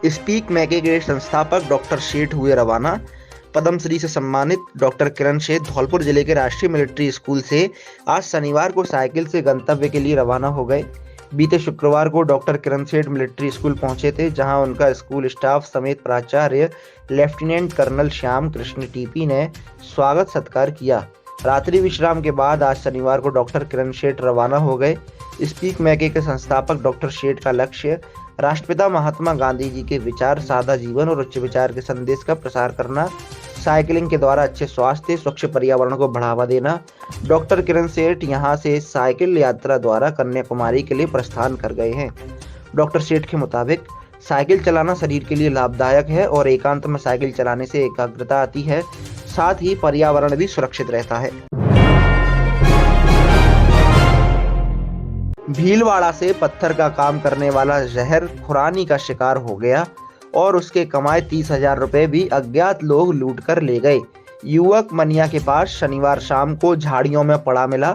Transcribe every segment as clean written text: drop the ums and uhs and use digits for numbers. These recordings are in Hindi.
स्पीक मैके के संस्थापक डॉक्टर शेठ हुए रवाना। पद्मश्री से सम्मानित डॉक्टर किरण शेठ धौलपुर जिले के राष्ट्रीय मिलिट्री स्कूल से आज शनिवार को साइकिल से गंतव्य के लिए रवाना हो गए। बीते शुक्रवार को डॉक्टर किरण शेठ मिलिट्री स्कूल पहुंचे थे, जहां उनका स्कूल स्टाफ समेत प्राचार्य lieutenant colonel Shyam Krishna TP ने स्वागत सत्कार किया। रात्रि विश्राम के बाद आज शनिवार को डॉक्टर किरण शेठ रवाना हो गए। स्पीक मैके के संस्थापक डॉक्टर शेठ का लक्ष्य राष्ट्रपिता महात्मा गांधी जी के विचार, सादा जीवन और उच्च विचार के संदेश का प्रसार करना, साइकिलिंग के द्वारा अच्छे स्वास्थ्य, स्वच्छ पर्यावरण को बढ़ावा देना। डॉक्टर किरण सेठ यहां से साइकिल यात्रा द्वारा कन्याकुमारी के लिए प्रस्थान कर गए हैं। डॉक्टर सेठ के मुताबिक साइकिल चलाना शरीर के लिए लाभदायक है और एकांत में साइकिल चलाने से एकाग्रता आती है, साथ ही पर्यावरण भी सुरक्षित रहता है। भीलवाड़ा से पत्थर का काम करने वाला जहर खुरानी का शिकार हो गया और उसके कमाए 30,000 रुपए भी अज्ञात लोग लूट कर ले गए। युवक मनिया के पास शनिवार शाम को झाड़ियों में पड़ा मिला,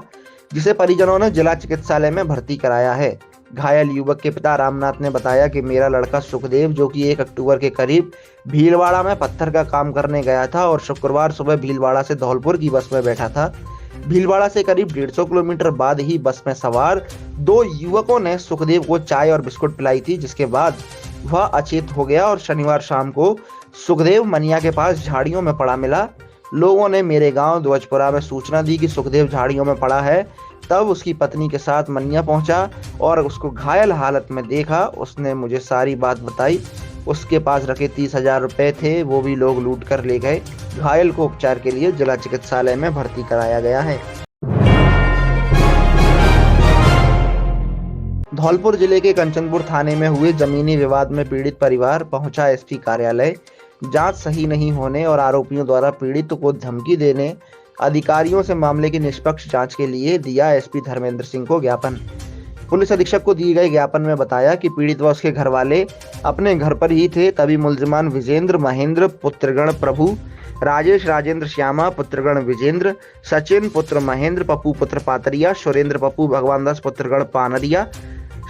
जिसे परिजनों ने जिला चिकित्सालय में भर्ती कराया है। घायल युवक के पिता रामनाथ ने बताया कि मेरा लड़का सुखदेव, जो कि 1 अक्टूबर के करीब भीलवाड़ा में पत्थर का काम करने गया था और शुक्रवार सुबह भीलवाड़ा से धौलपुर की बस में बैठा था। भीलवाड़ा से करीब 150 किलोमीटर बाद ही बस में सवार 2 युवकों ने सुखदेव को चाय और बिस्कुट पिलाई थी, जिसके बाद वह अचेत हो गया और शनिवार शाम को सुखदेव मनिया के पास झाड़ियों में पड़ा मिला। लोगों ने मेरे गांव ध्वजपुरा में सूचना दी कि सुखदेव झाड़ियों में पड़ा है। तब उसकी पत्नी के साथ मनिया पहुंचा और उसको घायल हालत में देखा। उसने मुझे सारी बात बताई। उसके पास रखे 30,000 रुपए थे, वो भी लोग लूट कर ले गए। घायल को उपचार के लिए जिला चिकित्सालय में भर्ती कराया गया है। धौलपुर जिले के कंचनपुर थाने में हुए जमीनी विवाद में पीड़ित परिवार पहुंचा एसपी कार्यालय। जांच सही नहीं होने और आरोपियों द्वारा पीड़ित को धमकी देने अधिकारियों से मामले की निष्पक्ष जांच के लिए दिया एसपी धर्मेंद्र सिंह को ज्ञापन। पुलिस अधीक्षक को दिए गए ज्ञापन में बताया कि पीड़ित व उसके घर वाले अपने घर पर ही थे, तभी मुलजिमान विजेंद्र महेंद्र पुत्रगण प्रभु, राजेश राजेंद्र श्यामा पुत्रगण विजेंद्र, सचिन पुत्र महेंद्र, पप्पू पुत्र पातरिया, सुरेंद्र पप्पू भगवानदास पुत्रगण पानरिया,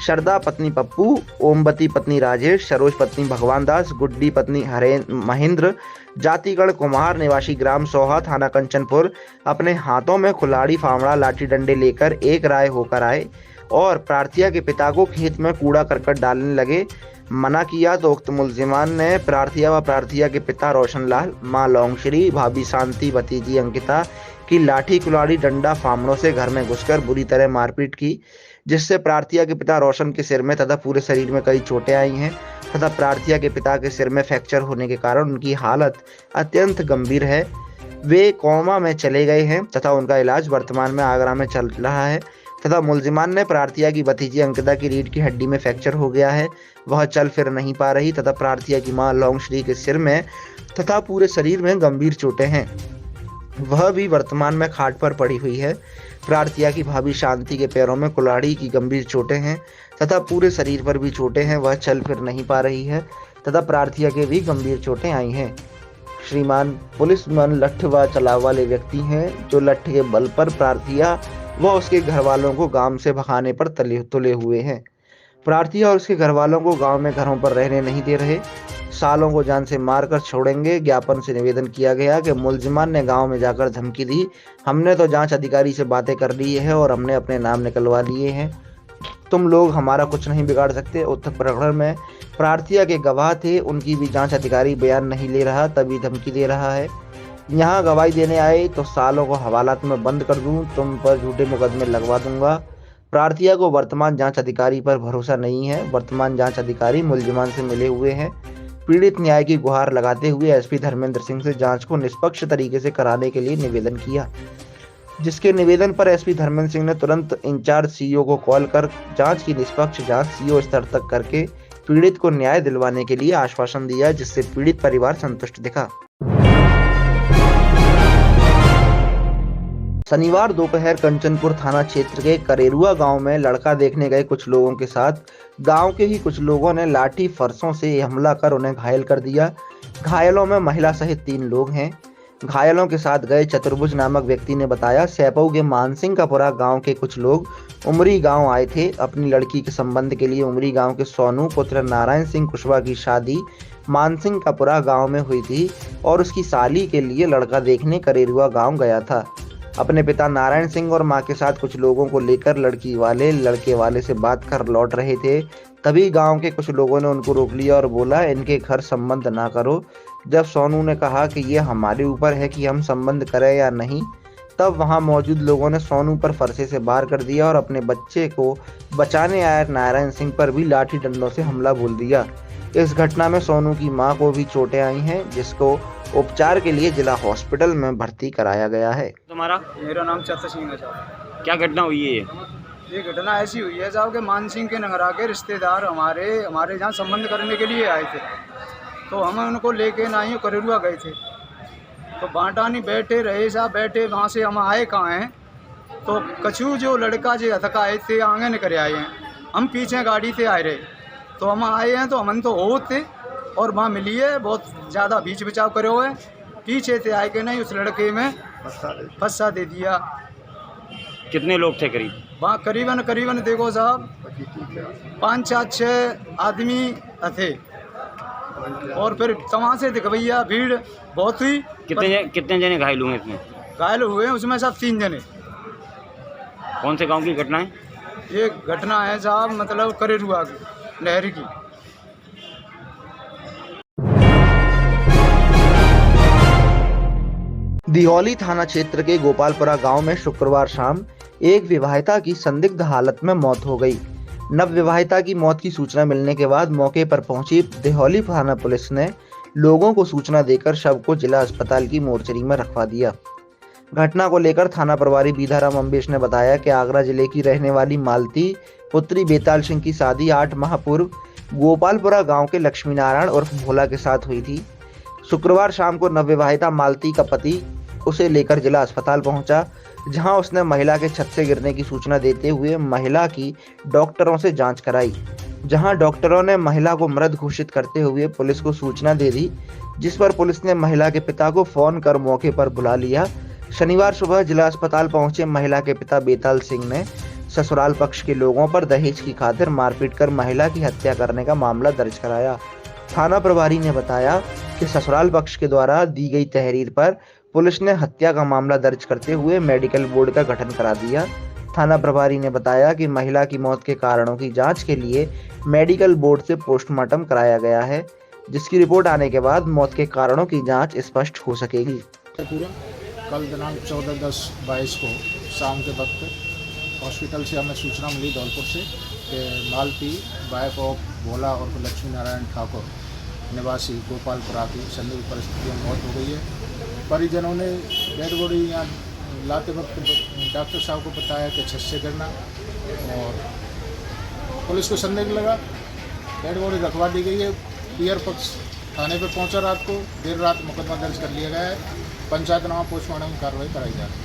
शरदा पत्नी पप्पू, ओमवती पत्नी राजेश, सरोज पत्नी भगवानदास, गुड्डी पत्नी महेंद्र, जातिगढ़ कुमार निवासी ग्राम सोहा थाना कंचनपुर अपने हाथों में कुल्हाड़ी, फावड़ा, लाठी डंडे लेकर एक राय होकर आए और प्रार्थिया के पिता को खेत में कूड़ा करकट डालने लगे। मना किया तो उक्त मुलजिमान ने प्रार्थिया व प्रार्थिया के पिता रोशनलाल, मां लौंगश्री, भाभी शांति, भतीजी अंकिता की लाठी, कुल्हाड़ी, डंडा, फावड़ों से घर में घुसकर बुरी तरह मारपीट की, जिससे प्रार्थिया के पिता रोशन के सिर में तथा पूरे शरीर में कई चोटें आई हैं तथा प्रार्थिया के पिता के सिर में फ्रैक्चर होने के कारण उनकी हालत अत्यंत गंभीर है। वे कोमा में चले गए हैं तथा उनका इलाज वर्तमान में आगरा में चल रहा है तथा मुलजिमान ने प्रार्थिया की भतीजी अंकिता की रीढ़ की हड्डी में फ्रैक्चर हो गया है, वह चल फिर नहीं पा रही तथा प्रार्थिया की मां लौंगश्री के सिर में तथा पूरे शरीर में गंभीर चोटें हैं, वह भी वर्तमान में खाट पर पड़ी हुई है। प्रार्थिया की भाभी शांति के पैरों में कुल्हाड़ी की गंभीर चोटें हैं तथा पूरे शरीर पर भी चोटें हैं, वह चल फिर नहीं पा रही है तथा प्रार्थिया के भी गंभीर चोटें आई हैं। श्रीमान पुलिस मन लठ व चलाव वाले व्यक्ति हैं, जो लठ के बल पर प्रार्थिया व उसके घर वालों को गांव से भगाने पर तुले हुए हैं। प्रार्थिया और उसके घर वालों को गांव में घरों पर रहने नहीं दे रहे, सालों को जान से मारकर छोड़ेंगे। ज्ञापन से निवेदन किया गया कि मुलजिमान ने गांव में जाकर धमकी दी, हमने तो जांच अधिकारी से बातें कर ली है और हमने अपने नाम निकलवा लिए हैं, तुम लोग हमारा कुछ नहीं बिगाड़ सकते। उत्तर प्रकरण में प्रार्थिया के गवाह थे, उनकी भी जांच अधिकारी बयान नहीं ले रहा, तभी धमकी दे रहा है। यहाँ गवाही देने आए तो सालों को हवालात में बंद कर दूं, तुम पर झूठे मुकदमे लगवा दूंगा। प्रार्थिया को वर्तमान जांच अधिकारी पर भरोसा नहीं है। वर्तमान जांच अधिकारी मुलजिमान से मिले हुए हैं। पीड़ित न्याय की गुहार लगाते हुए एसपी धर्मेंद्र सिंह से जांच को निष्पक्ष तरीके से कराने के लिए निवेदन किया, जिसके निवेदन पर एसपी धर्मेंद्र सिंह ने तुरंत इंचार्ज सीईओ को कॉल कर जांच की निष्पक्ष जांच सीईओ स्तर तक करके पीड़ित को न्याय दिलवाने के लिए आश्वासन दिया, जिससे पीड़ित परिवार संतुष्ट दिखा। शनिवार दोपहर कंचनपुर थाना क्षेत्र के करेरुआ गांव में लड़का देखने गए कुछ लोगों के साथ गांव के ही कुछ लोगों ने लाठी फरसों से हमला कर उन्हें घायल कर दिया। घायलों में महिला सहित 3 लोग हैं। घायलों के साथ गए चतुर्भुज नामक व्यक्ति ने बताया, सैपऊ के मानसिंहपुरा गांव के कुछ लोग उमरी गांव आए थे। अपनी लड़की के संबंध के लिए उमरी गांव के सोनू पुत्र नारायण सिंह कुशवाहा की शादी मानसिंहपुरा गांव में हुई थी और उसकी साली के लिए लड़का देखने करेरुआ गांव गया था। अपने पिता नारायण सिंह और मां के साथ कुछ लोगों को लेकर लड़की वाले लड़के वाले से बात कर लौट रहे थे। तभी गांव के कुछ लोगों ने उनको रोक लिया और बोला, इनके घर संबंध ना करो। जब सोनू ने कहा कि ये हमारे ऊपर है कि हम संबंध करें या नहीं, तब वहां मौजूद लोगों ने सोनू पर फरसे से वार कर दिया और अपने बच्चे को बचाने आए नारायण सिंह पर भी लाठी डंडों से हमला बोल दिया। इस घटना में सोनू की मां को भी चोटें आई हैं, जिसको उपचार के लिए जिला हॉस्पिटल में भर्ती कराया गया है। तुम्हारा? मेरा नाम चतर सिंह है साहब। क्या घटना हुई है ये घटना ऐसी हुई है साहब कि मान सिंह के नगरा के रिश्तेदार हमारे यहाँ संबंध करने के लिए आए थे, तो हम उनको लेके ना ही करेरुआ गए थे। तो बांटानी बैठे रहे साहब, बैठे वहाँ से हम आए कहाँ हैं, तो कछु जो लड़का जो हथका आए थे आगे न करे आए हैं, हम पीछे गाड़ी से आए रहे, तो हम आए हैं तो हम तो हो थे और वहाँ मिली है, बहुत ज़्यादा बीच बचाव करे हुए, पीछे से आए के नहीं उस लड़के में फंसा दे दिया। कितने लोग थे करीब? वहाँ करीबन देखो साहब 5-6 आदमी थे और फिर तमाम से दिखवैया भीड़ बहुत हुई। कितने जने घायल हुए इसमें? घायल हुए हैं उसमें सब 3 जने। कौन से गांव की घटना है ये? घटना है साहब मतलब करेरुआ की नहर की। दिहौली थाना क्षेत्र के गोपालपुरा गांव में शुक्रवार शाम एक विवाहिता की संदिग्ध हालत में मौत हो गई। नवविवाहिता की मौत की सूचना मिलने के बाद मौके पर पहुंची दिहौली थाना पुलिस ने लोगों को सूचना देकर शव को जिला अस्पताल की मोर्चरी में रखवा दिया। घटना को लेकर थाना प्रभारी बीधाराम अम्बेश ने बताया कि आगरा जिले की रहने वाली मालती पुत्री बेताल सिंह की शादी 8 माह पूर्व गोपालपुरा गांव के लक्ष्मी नारायण उर्फ भोला के साथ हुई थी। शुक्रवार शाम को नवविवाहिता मालती का पति उसे लेकर जिला अस्पताल पहुंचा, जहां उसने महिला के छत से गिरने की सूचना देते हुए महिला की डॉक्टरों से जांच कराई, जहां डॉक्टरों ने महिला को मृत घोषित करते हुए पुलिस को सूचना दे दी, जिस पर पुलिस ने महिला के पिता को फोन कर मौके पर बुला लिया। शनिवार सुबह जिला अस्पताल पहुंचे महिला के पिता बेताल सिंह ने ससुराल पक्ष के लोगों पर दहेज की खातिर मारपीट कर महिला की हत्या करने का मामला दर्ज कराया। थाना प्रभारी ने बताया कि ससुराल पक्ष के द्वारा दी गई तहरीर पर पुलिस ने हत्या का मामला दर्ज करते हुए मेडिकल बोर्ड का गठन करा दिया। थाना प्रभारी ने बताया कि महिला की मौत के कारणों की जांच के लिए मेडिकल बोर्ड से पोस्टमार्टम कराया गया है, जिसकी रिपोर्ट आने के बाद मौत के कारणों की जांच स्पष्ट हो सकेगी। कल दिनांक 14/10/22 को शाम के वक्त हॉस्पिटल से हमें सूचना मिली धौलपुर से कि मालती वाइफ ऑफ भोला और लक्ष्मी नारायण ठाकुर निवासी गोपालपुरा की संदिग्ध परिस्थितियों में मौत हो गई है। परिजनों ने डेड बॉडी यहाँ लाते वक्त डॉक्टर साहब को बताया कि छत से गिरना, और पुलिस को संदेह लगा, डेड बॉडी रखवा दी गई है। पियर पक्ष थाने पर पहुंचा रात को, देर रात मुकदमा दर्ज कर लिया गया है। पंचायतनामा पोस्टमार्टम की कार्रवाई कराई जा रही है।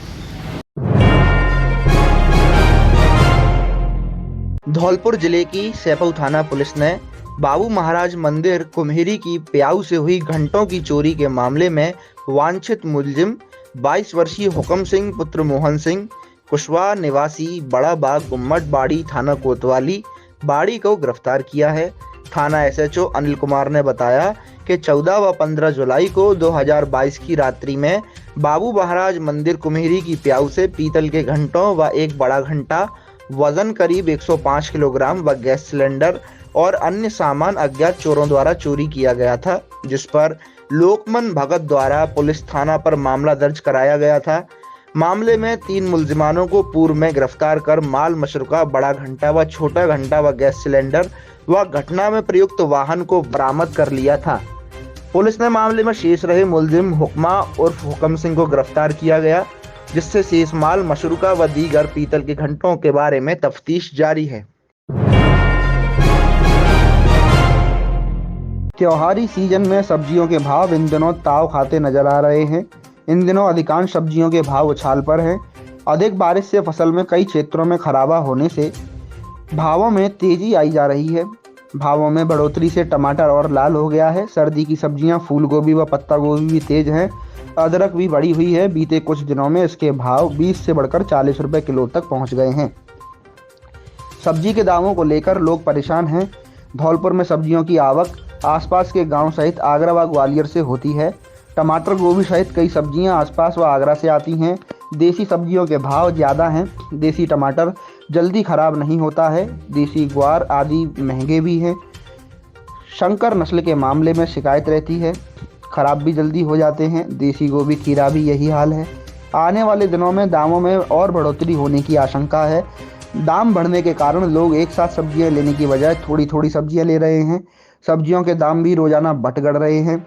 धौलपुर जिले की सैपऊ थाना पुलिस ने बाबू महाराज मंदिर कुम्हेरी की प्याऊ से हुई घंटों की चोरी के मामले में वांछित मुलजिम 22 वर्षीय हुक्म सिंह पुत्र मोहन सिंह कुशवाहा निवासी बड़ा बाग गुम्मट बाड़ी थाना कोतवाली बाड़ी को गिरफ्तार किया है। थाना एसएचओ अनिल कुमार ने बताया कि 14 व 15 जुलाई को 2022 की रात्रि में बाबू महाराज मंदिर कुम्हेरी की प्याऊ से पीतल के घंटों व एक बड़ा घंटा वजन करीब 105 किलोग्राम व गैस सिलेंडर और अन्य सामान अज्ञात चोरों द्वारा चोरी किया गया था, जिस पर लोकमन भगत द्वारा पुलिस थाना पर मामला दर्ज कराया गया था। मामले में 3 मुलजिमानों को पूर्व में गिरफ्तार कर माल मशरूका बड़ा घंटा व छोटा घंटा व गैस सिलेंडर व घटना में प्रयुक्त वाहन को बरामद कर लिया था। पुलिस ने मामले में शेष रहे मुलजिम हुक्मा उर्फ हुक्म सिंह को गिरफ्तार किया गया, जिससे शेष माल मशरूका व दीगर पीतल के घंटों के बारे में तफ्तीश जारी है। त्योहारी सीजन में सब्जियों के भाव इन दिनों ताव खाते नजर आ रहे हैं। इन दिनों अधिकांश सब्जियों के भाव उछाल पर हैं। अधिक बारिश से फसल में कई क्षेत्रों में खराबा होने से भावों में तेजी आई जा रही है। भावों में बढ़ोतरी से टमाटर और लाल हो गया है। सर्दी की सब्जियां फूल गोभी व पत्ता गोभी भी तेज हैं। अदरक भी बढ़ी हुई है। बीते कुछ दिनों में इसके भाव 20 से बढ़कर 40 रुपए किलो तक पहुंच गए हैं। सब्जी के दामों को लेकर लोग परेशान हैं। धौलपुर में सब्जियों की आवक आसपास के गांव सहित आगरा व ग्वालियर से होती है। टमाटर, गोभी सहित कई सब्जियां आसपास व आगरा से आती हैं। देसी सब्जियों के भाव ज़्यादा हैं। देसी टमाटर जल्दी खराब नहीं होता है। देसी ग्वार आदि महंगे भी हैं। शंकर नस्ल के मामले में शिकायत रहती है, खराब भी जल्दी हो जाते हैं। देसी गोभी, खीरा भी यही हाल है। आने वाले दिनों में दामों में और बढ़ोतरी होने की आशंका है। दाम बढ़ने के कारण लोग एक साथ सब्जियां लेने की बजाय थोड़ी थोड़ी सब्जियां ले रहे हैं। सब्जियों के दाम भी रोजाना बढ़ रहे हैं।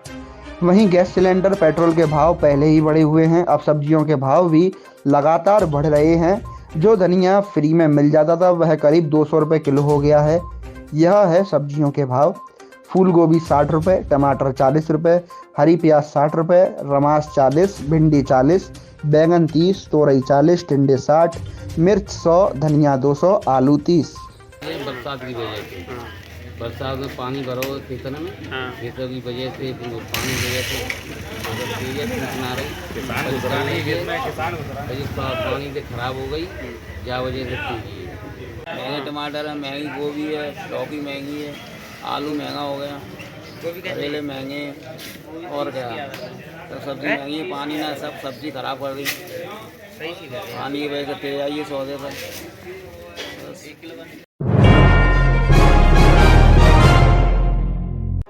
वहीं गैस सिलेंडर, पेट्रोल के भाव पहले ही बढ़े हुए हैं। अब सब्जियों के भाव भी लगातार बढ़ रहे हैं। जो धनिया फ्री में मिल जाता था वह करीब 200 रुपये किलो हो गया है। यह है सब्जियों के भाव। फूल गोभी 60 रुपये, टमाटर 40 रुपये, हरी प्याज 60 रुपये, रमास 40, भिंडी 40, बैंगन 30, तोरई 40, टिंडे 60, मिर्च 100, धनिया 200, आलू 30। ये बरसात की वजह से, बरसात में पानी भरा हुआ खेतों में, खेतों की वजह से पानी की वजह से ना रही पानी से खराब हो गई, क्या वजह से महंगे टमाटर है, महंगी गोभी है, लौकी महंगी है, आलू महंगा हो गया, करेले महंगे, और क्या तो सब्जी महंगी है। पानी ना सब सब्जी खराब कर रही, पानी की वजह से तेज आई है सौदे पर।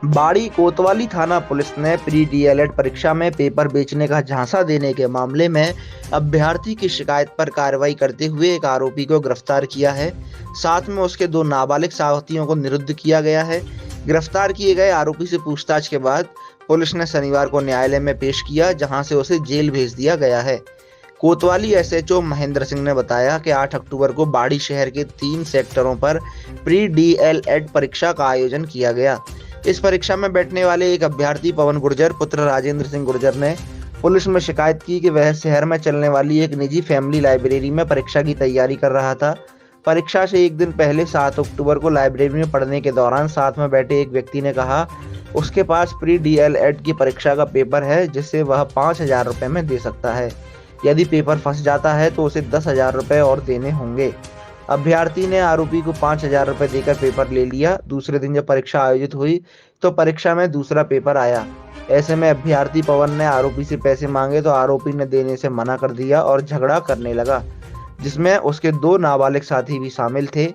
बाड़ी कोतवाली थाना पुलिस ने प्री डीएलएड परीक्षा में पेपर बेचने का झांसा देने के मामले में अभ्यर्थी की शिकायत पर कार्रवाई करते हुए एक आरोपी को गिरफ्तार किया है। साथ में उसके 2 नाबालिग साथियों को निरुद्ध किया गया है। गिरफ्तार किए गए आरोपी से पूछताछ के बाद पुलिस ने शनिवार को न्यायालय में पेश किया, जहां से उसे जेल भेज दिया गया है। कोतवाली एसएचओ महेंद्र सिंह ने बताया कि 8 अक्टूबर को बाड़ी शहर के 3 सेक्टरों पर प्री डीएलएड परीक्षा का आयोजन किया गया। इस परीक्षा में बैठने वाले एक अभ्यर्थी पवन गुर्जर पुत्र राजेंद्र सिंह गुर्जर ने पुलिस में शिकायत की कि वह शहर में चलने वाली एक निजी फैमिली लाइब्रेरी में परीक्षा की तैयारी कर रहा था। परीक्षा से एक दिन पहले 7 अक्टूबर को लाइब्रेरी में पढ़ने के दौरान साथ में बैठे एक व्यक्ति ने कहा उसके पास प्री डीएलएड की परीक्षा का पेपर है, जिससे वह 5,000 रुपये में दे सकता है। यदि पेपर फंस जाता है तो उसे 10,000 रुपये और देने होंगे। अभ्यर्थी ने आरोपी को 5,000 रुपये देकर पेपर ले लिया। दूसरे दिन जब परीक्षा आयोजित हुई तो परीक्षा में दूसरा पेपर आया। ऐसे में अभ्यर्थी पवन ने आरोपी से पैसे मांगे तो आरोपी ने देने से मना कर दिया और झगड़ा करने लगा, जिसमें उसके 2 नाबालिग साथी भी शामिल थे।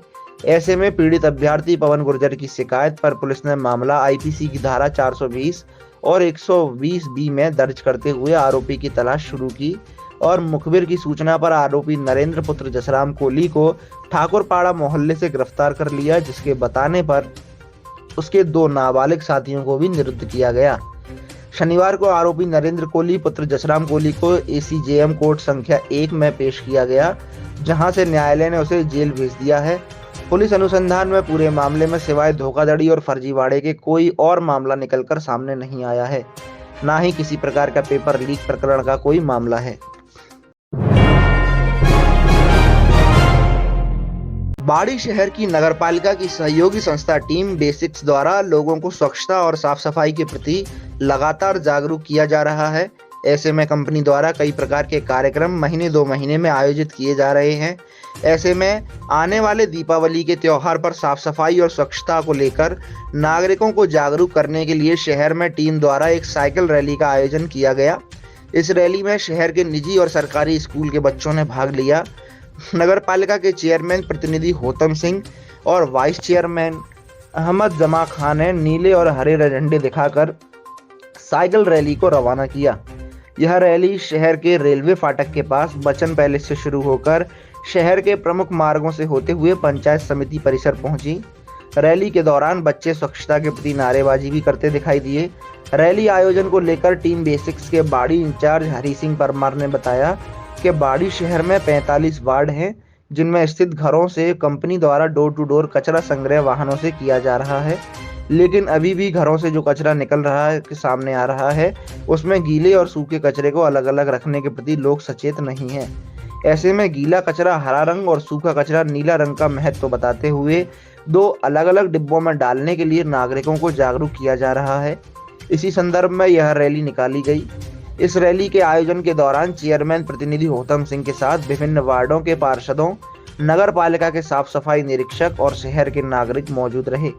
ऐसे में पीड़ित अभ्यर्थी पवन गुर्जर की शिकायत पर पुलिस ने मामला आईपीसी की धारा 420 और 120B में दर्ज करते हुए आरोपी की तलाश शुरू की और मुखबिर की सूचना पर आरोपी नरेंद्र पुत्र जसराम कोहली को ठाकुरपाड़ा मोहल्ले से गिरफ्तार कर लिया, जिसके बताने पर उसके 2 नाबालिग साथियों को भी निरुद्ध किया गया। शनिवार को आरोपी नरेंद्र कोहली पुत्र जसराम कोहली को एसीजेएम कोर्ट संख्या 1 में पेश किया गया, जहां से न्यायालय ने उसे जेल भेज दिया है। पुलिस अनुसंधान में पूरे मामले में सिवाय धोखाधड़ी और फर्जीवाड़े के कोई और मामला निकलकर सामने नहीं आया है, ना ही किसी प्रकार का पेपर लीक प्रकरण का कोई मामला है। बाड़ी शहर की नगरपालिका की सहयोगी संस्था टीम बेसिक्स द्वारा लोगों को स्वच्छता और साफ सफाई के प्रति लगातार जागरूक किया जा रहा है। ऐसे में कंपनी द्वारा कई प्रकार के कार्यक्रम महीने 2 महीने में आयोजित किए जा रहे हैं। ऐसे में आने वाले दीपावली के त्योहार पर साफ सफाई और स्वच्छता को लेकर नागरिकों को जागरूक करने के लिए शहर में टीम द्वारा एक साइकिल रैली का आयोजन किया गया। इस रैली में शहर के निजी और सरकारी स्कूल के बच्चों ने भाग लिया। नगर पालिका के चेयरमैन प्रतिनिधि होतम सिंह और वाइस चेयरमैन अहमद जमा खान ने नीले और हरे झंडे दिखाकर साइकिल रैली को रवाना किया। यह रैली शहर के रेलवे फाटक के पास बच्चन पैलेस से शुरू होकर शहर के प्रमुख मार्गों से होते हुए पंचायत समिति परिसर पहुंची। रैली के दौरान बच्चे स्वच्छता के प्रति नारेबाजी भी करते दिखाई दिए। रैली आयोजन को लेकर टीम बेसिक्स के बाड़ी इंचार्ज हरी सिंह परमार ने बताया कि बाड़ी शहर में 45 वार्ड हैं, जिनमें स्थित घरों से कंपनी द्वारा डोर टू डोर कचरा संग्रह वाहनों से किया जा रहा है, लेकिन अभी भी घरों से जो कचरा निकल रहा है सामने आ रहा है, उसमें गीले और सूखे कचरे को अलग अलग रखने के प्रति लोग सचेत नहीं हैं। ऐसे में गीला कचरा हरा रंग और सूखा कचरा नीला रंग का महत्व बताते हुए 2 अलग अलग डिब्बों में डालने के लिए नागरिकों को जागरूक किया जा रहा है। इसी संदर्भ में यह रैली निकाली गई। इस रैली के आयोजन के दौरान चेयरमैन प्रतिनिधि होतम सिंह के साथ विभिन्न वार्डों के पार्षदों, नगर पालिका के साफ सफाई निरीक्षक और शहर के नागरिक मौजूद रहे।